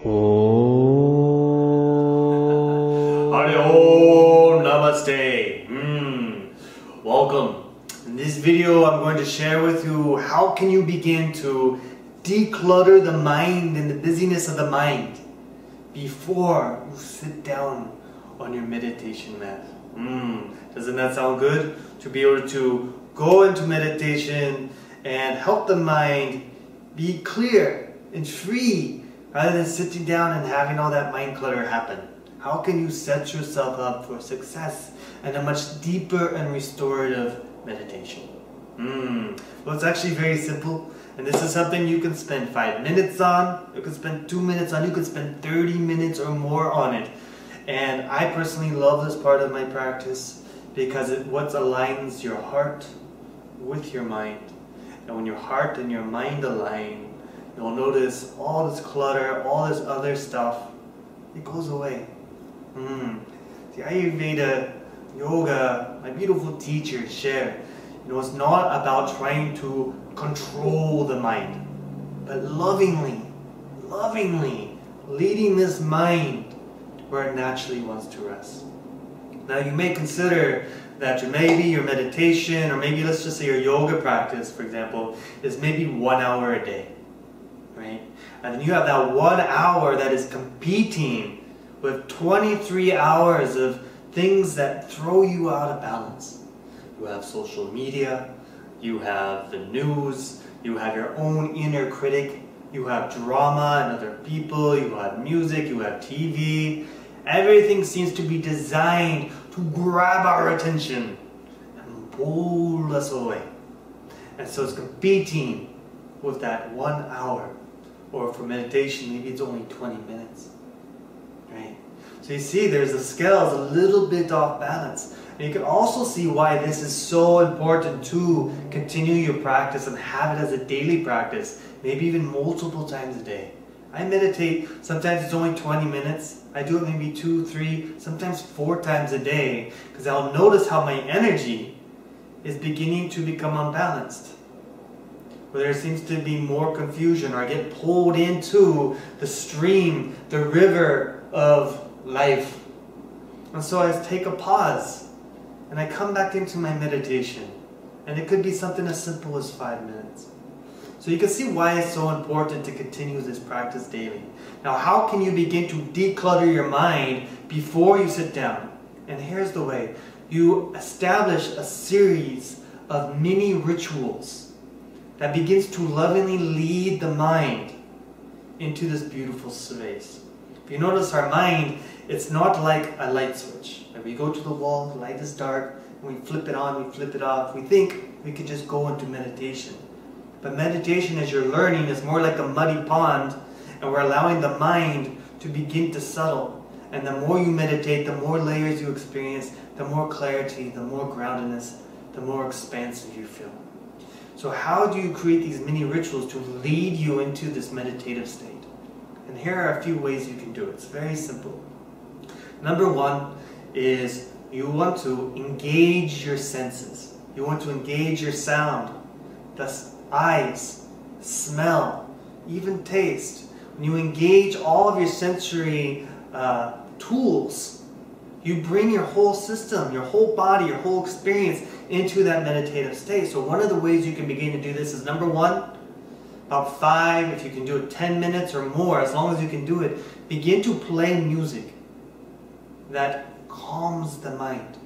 Hariom Namaste. Welcome. In this video I'm going to share with you how can you begin to declutter the mind and the busyness of the mind before you sit down on your meditation mat. Doesn't that sound good? To be able to go into meditation and help the mind be clear and free rather than sitting down and having all that mind clutter happen. How can you set yourself up for success and a much deeper and restorative meditation? Well, it's actually very simple, and this is something you can spend 5 minutes on, you can spend 2 minutes on, you can spend 30 minutes or more on it. And I personally love this part of my practice because it what aligns your heart with your mind. And when your heart and your mind align, you'll notice all this clutter, all this other stuff, it goes away. The Ayurveda, yoga, my beautiful teachers share, it's not about trying to control the mind, but lovingly leading this mind where it naturally wants to rest. Now you may consider that maybe your meditation, or maybe let's just say your yoga practice, for example, is maybe 1 hour a day, right? And then you have that 1 hour that is competing with 23 hours of things that throw you out of balance. You have social media, you have the news, you have your own inner critic, you have drama and other people, you have music, you have TV. Everything seems to be designed to grab our attention and pull us away. And so it's competing with that 1 hour. Or for meditation, maybe it's only 20 minutes. Right? So you see, there's the scales a little bit off balance. And you can also see why this is so important to continue your practice and have it as a daily practice, maybe even multiple times a day. I meditate, sometimes it's only 20 minutes. I do it maybe 2, 3, sometimes 4 times a day, because I'll notice how my energy is beginning to become unbalanced. Where there seems to be more confusion, or I get pulled into the stream, the river of life. And so I take a pause, and I come back into my meditation. And it could be something as simple as 5 minutes. So you can see why it's so important to continue this practice daily. Now, how can you begin to declutter your mind before you sit down? And here's the way. You establish a series of mini rituals that begins to lovingly lead the mind into this beautiful space. If you notice, our mind, it's not like a light switch. Like we go to the wall, the light is dark, and we flip it on, we flip it off. We think we could just go into meditation. But meditation, as you're learning, is more like a muddy pond, and we're allowing the mind to begin to settle. And the more you meditate, the more layers you experience, the more clarity, the more groundedness, the more expansive you feel. So how do you create these mini rituals to lead you into this meditative state? And here are a few ways you can do it. It's very simple. Number one is you want to engage your senses. You want to engage your sound, the eyes, smell, even taste. When you engage all of your sensory tools, you bring your whole system, your whole body, your whole experience into that meditative state. So one of the ways you can begin to do this is, number one, about 5, if you can do it 10 minutes or more, as long as you can do it, begin to play music that calms the mind,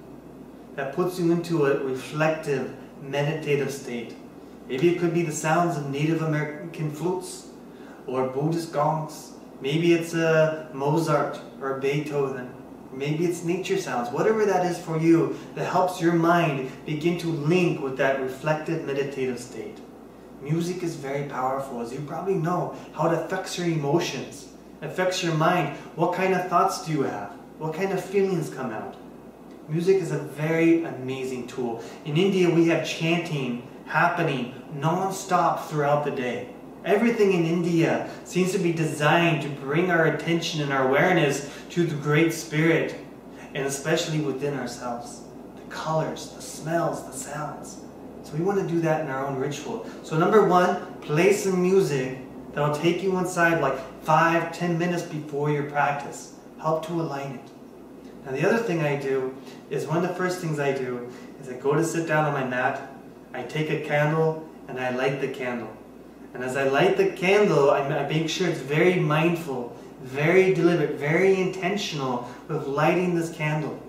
that puts you into a reflective, meditative state. Maybe it could be the sounds of Native American flutes or Buddhist gongs. Maybe it's Mozart or Beethoven. Maybe it's nature sounds. Whatever that is for you that helps your mind begin to link with that reflective, meditative state. Music is very powerful, as you probably know, how it affects your emotions, affects your mind. What kind of thoughts do you have? What kind of feelings come out? Music is a very amazing tool. In India, we have chanting happening non-stop throughout the day. Everything in India seems to be designed to bring our attention and our awareness to the Great Spirit, and especially within ourselves. The colors, the smells, the sounds. So we want to do that in our own ritual. So number one, play some music that'll take you inside like 5-10 minutes before your practice. Help to align it. Now the other thing I do is, one of the first things I do is I go to sit down on my mat, I take a candle and I light the candle. And as I light the candle, I make sure it's very mindful, very deliberate, very intentional with lighting this candle.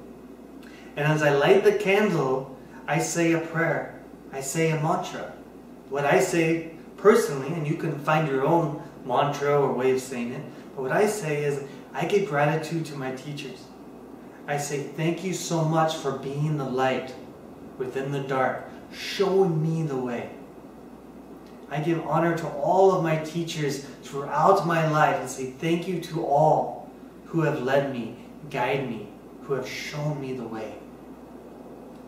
And as I light the candle, I say a prayer. I say a mantra. What I say personally, and you can find your own mantra or way of saying it, but what I say is, I give gratitude to my teachers. I say, thank you so much for being the light within the dark, showing me the way. I give honor to all of my teachers throughout my life and say thank you to all who have led me, guided me, who have shown me the way.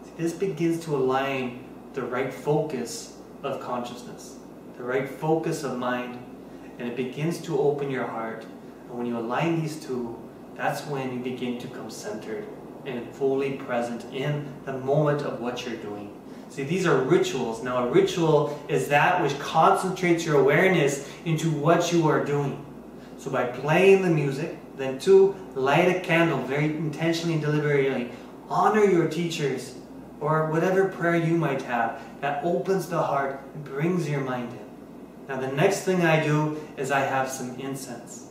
See, this begins to align the right focus of consciousness, the right focus of mind, and it begins to open your heart. And when you align these two, that's when you begin to come centered and fully present in the moment of what you're doing. See, these are rituals. Now, a ritual is that which concentrates your awareness into what you are doing. So by playing the music, then 2, light a candle very intentionally and deliberately. Honor your teachers or whatever prayer you might have that opens the heart and brings your mind in. Now, the next thing I do is I have some incense.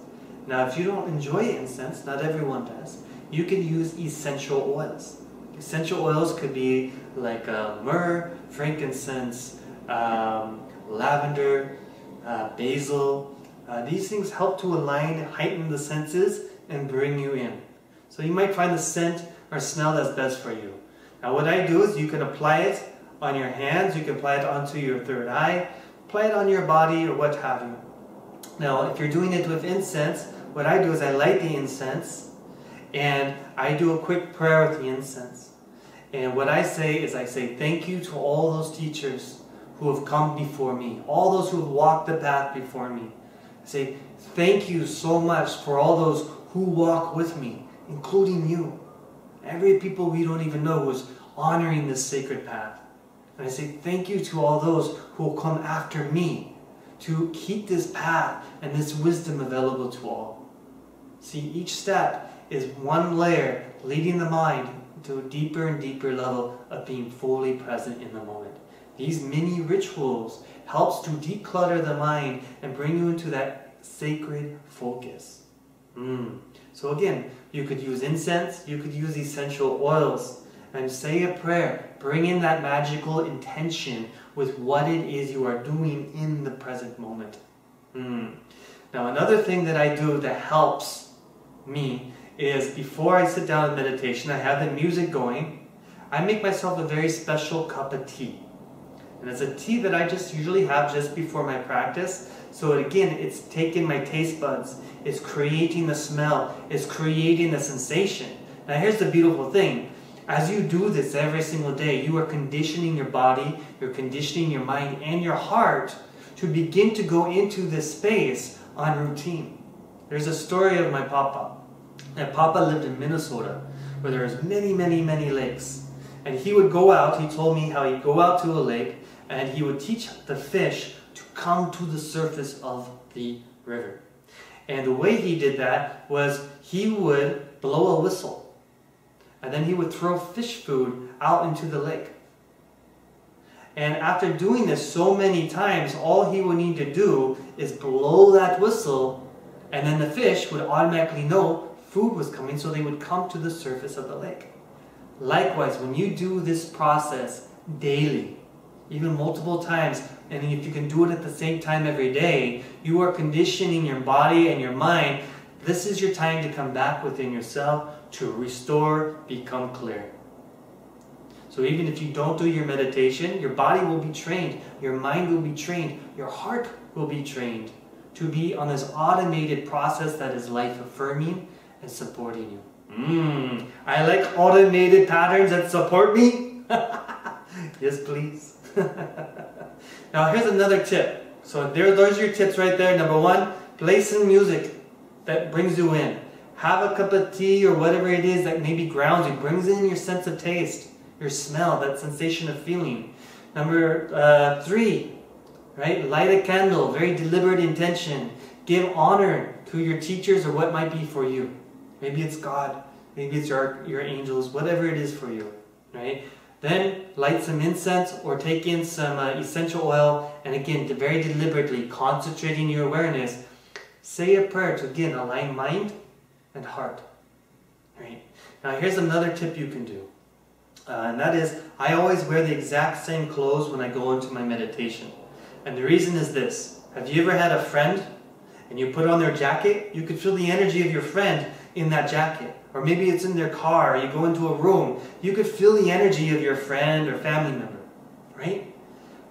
Now, if you don't enjoy incense, not everyone does, you can use essential oils. Essential oils could be like myrrh, frankincense, lavender, basil. These things help to align, heighten the senses, and bring you in. So you might find the scent or smell that's best for you. Now what I do is, you can apply it on your hands, you can apply it onto your third eye, apply it on your body or what have you. Now if you're doing it with incense, what I do is I light the incense and I do a quick prayer with the incense. And what I say is, I say thank you to all those teachers who have come before me, all those who have walked the path before me. I say thank you so much for all those who walk with me, including you. Every people we don't even know who is honoring this sacred path. And I say thank you to all those who will come after me to keep this path and this wisdom available to all. See, each step is one layer leading the mind to a deeper and deeper level of being fully present in the moment. These mini rituals helps to declutter the mind and bring you into that sacred focus. So again, you could use incense, you could use essential oils, and say a prayer. Bring in that magical intention with what it is you are doing in the present moment. Now another thing that I do that helps me is, before I sit down in meditation, I have the music going. I make myself a very special cup of tea. And it's a tea that I just usually have just before my practice. So again, it's taking my taste buds, it's creating the smell, it's creating the sensation. Now here's the beautiful thing. As you do this every single day, you are conditioning your body, you're conditioning your mind and your heart to begin to go into this space on routine. There's a story of my papa. And Papa lived in Minnesota, where there's many, many, many lakes. And he would go out, he told me how he'd go out to a lake, and he would teach the fish to come to the surface of the river. And the way he did that was, he would blow a whistle. And then he would throw fish food out into the lake. And after doing this so many times, all he would need to do is blow that whistle, and then the fish would automatically know food was coming, so they would come to the surface of the lake. Likewise, when you do this process daily, even multiple times, and if you can do it at the same time every day, you are conditioning your body and your mind. This is your time to come back within yourself, to restore, become clear. So even if you don't do your meditation, your body will be trained, your mind will be trained, your heart will be trained to be on this automated process that is life-affirming and supporting you. I like automated patterns that support me. Yes, please. Now here's another tip. So those are your tips right there. Number 1, play some music that brings you in. Have a cup of tea or whatever it is that maybe grounds you, brings in your sense of taste, your smell, that sensation of feeling. Number 3, right? Light a candle, very deliberate intention. Give honor to your teachers or what might be for you. Maybe it's God, maybe it's your angels, whatever it is for you, right? Then light some incense or take in some essential oil, and again, very deliberately concentrating your awareness, say a prayer to again align mind and heart. Right? Now here's another tip you can do, and that is I always wear the exact same clothes when I go into my meditation. And the reason is this: have you ever had a friend and you put on their jacket? You could feel the energy of your friend in that jacket. Or maybe it's in their car, or you go into a room, you could feel the energy of your friend or family member, right?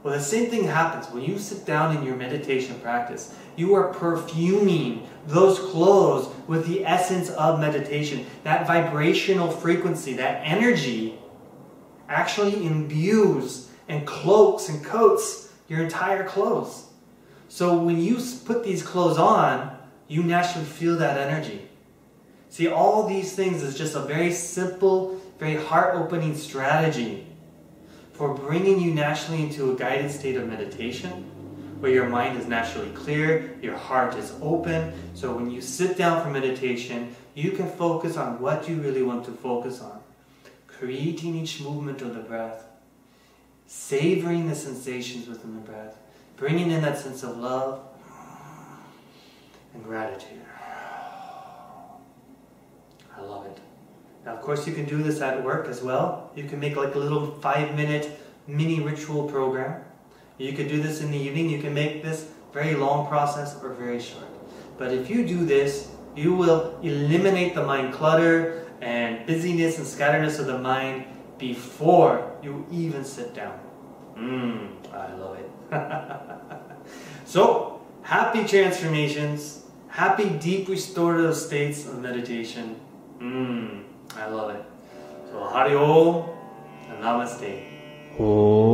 Well, the same thing happens when you sit down in your meditation practice. You are perfuming those clothes with the essence of meditation. That vibrational frequency, that energy actually imbues and cloaks and coats your entire clothes. So when you put these clothes on, you naturally feel that energy. See, all these things is just a very simple, very heart-opening strategy for bringing you naturally into a guided state of meditation, where your mind is naturally clear, your heart is open. So when you sit down for meditation, you can focus on what you really want to focus on. Creating each movement of the breath, savoring the sensations within the breath, bringing in that sense of love and gratitude. I love it. Now, of course, you can do this at work as well. You can make like a little 5-minute mini ritual program. You could do this in the evening. You can make this very long process or very short. But if you do this, you will eliminate the mind clutter and busyness and scatteredness of the mind before you even sit down. I love it. So, happy transformations, happy deep restorative states of meditation. I love it. So, Hari Om and Namaste. Om.